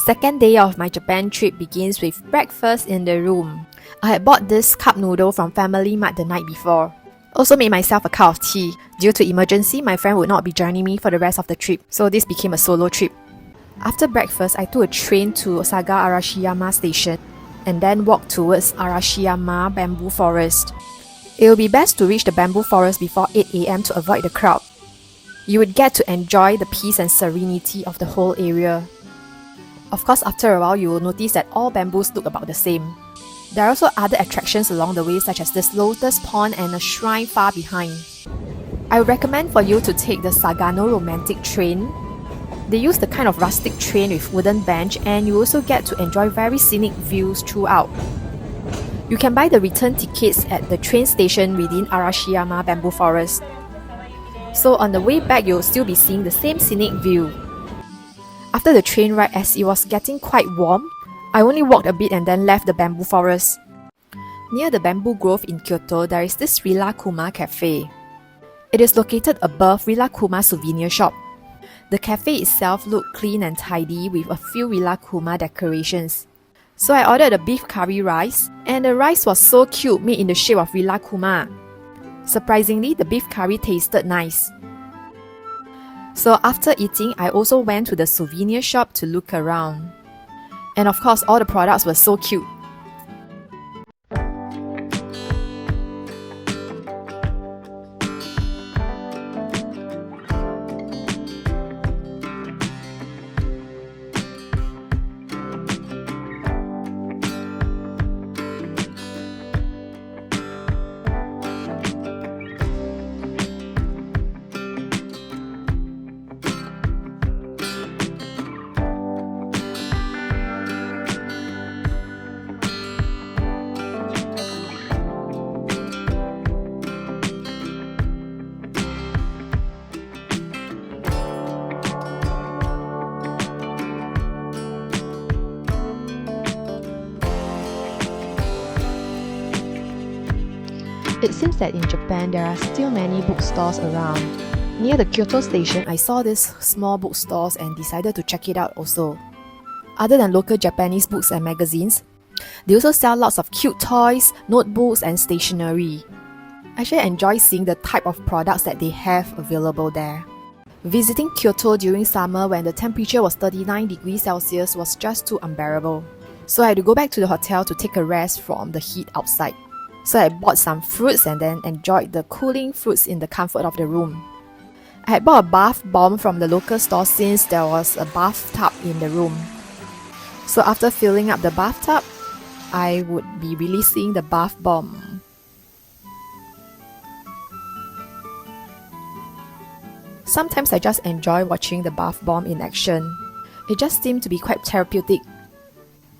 Second day of my Japan trip begins with breakfast in the room. I had bought this cup noodle from Family Mart the night before. Also made myself a cup of tea. Due to emergency, my friend would not be joining me for the rest of the trip, so this became a solo trip. After breakfast, I took a train to Saga Arashiyama station and then walked towards Arashiyama Bamboo Forest. It will be best to reach the bamboo forest before 8 AM to avoid the crowd. You would get to enjoy the peace and serenity of the whole area. Of course, after a while, you will notice that all bamboos look about the same. There are also other attractions along the way, such as this lotus pond and a shrine far behind. I would recommend for you to take the Sagano Romantic Train. They use the kind of rustic train with wooden bench, and you also get to enjoy very scenic views throughout. You can buy the return tickets at the train station within Arashiyama Bamboo Forest. So on the way back, you'll still be seeing the same scenic view. After the train ride, as it was getting quite warm, I only walked a bit and then left the bamboo forest. Near the bamboo grove in Kyoto, there is this Rilakuma Cafe. It is located above Rilakuma souvenir shop. The cafe itself looked clean and tidy with a few Rilakuma decorations. So I ordered a beef curry rice, and the rice was so cute, made in the shape of Rilakuma. Surprisingly, the beef curry tasted nice. So after eating, I also went to the souvenir shop to look around. And of course, all the products were so cute. It seems that in Japan there are still many bookstores around. Near the Kyoto station, I saw these small bookstores and decided to check it out also. Other than local Japanese books and magazines, they also sell lots of cute toys, notebooks and stationery. I actually enjoy seeing the type of products that they have available there. Visiting Kyoto during summer when the temperature was 39 degrees Celsius was just too unbearable. So I had to go back to the hotel to take a rest from the heat outside. So I bought some fruits and then enjoyed the cooling fruits in the comfort of the room. I had bought a bath bomb from the local store since there was a bathtub in the room. So after filling up the bathtub, I would be releasing the bath bomb. Sometimes I just enjoy watching the bath bomb in action. It just seemed to be quite therapeutic.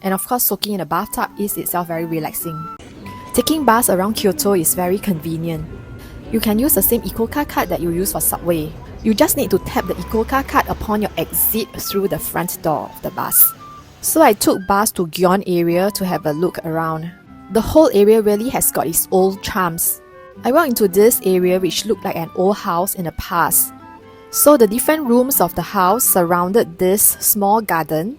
And of course, soaking in a bathtub is itself very relaxing. Taking bus around Kyoto is very convenient. You can use the same EcoCard card that you use for subway. You just need to tap the EcoCard card upon your exit through the front door of the bus. So I took bus to Gion area to have a look around. The whole area really has got its old charms. I walked into this area which looked like an old house in the past. So the different rooms of the house surrounded this small garden.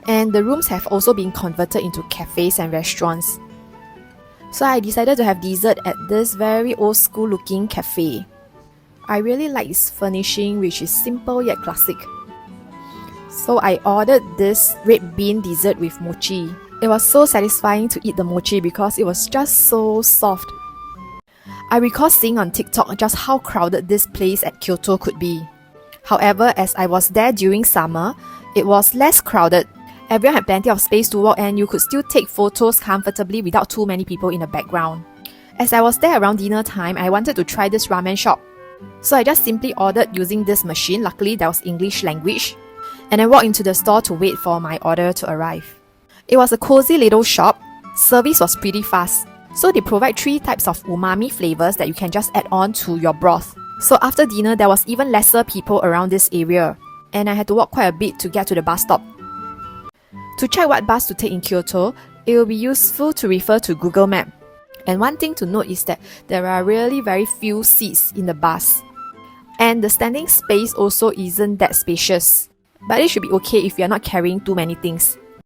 And the rooms have also been converted into cafes and restaurants. So I decided to have dessert at this very old school looking cafe. I really like its furnishing, which is simple yet classic. So I ordered this red bean dessert with mochi. It was so satisfying to eat the mochi because it was just so soft. I recall seeing on TikTok just how crowded this place at Kyoto could be. However, as I was there during summer, it was less crowded. Everyone had plenty of space to walk and you could still take photos comfortably without too many people in the background. As I was there around dinner time, I wanted to try this ramen shop. So I just simply ordered using this machine. Luckily there was English language. And I walked into the store to wait for my order to arrive. It was a cozy little shop. Service was pretty fast. So they provide 3 types of umami flavors that you can just add on to your broth. So after dinner there was even lesser people around this area. And I had to walk quite a bit to get to the bus stop. To check what bus to take in Kyoto, it will be useful to refer to Google Map. And one thing to note is that there are really very few seats in the bus. And the standing space also isn't that spacious. But it should be okay if you are not carrying too many things.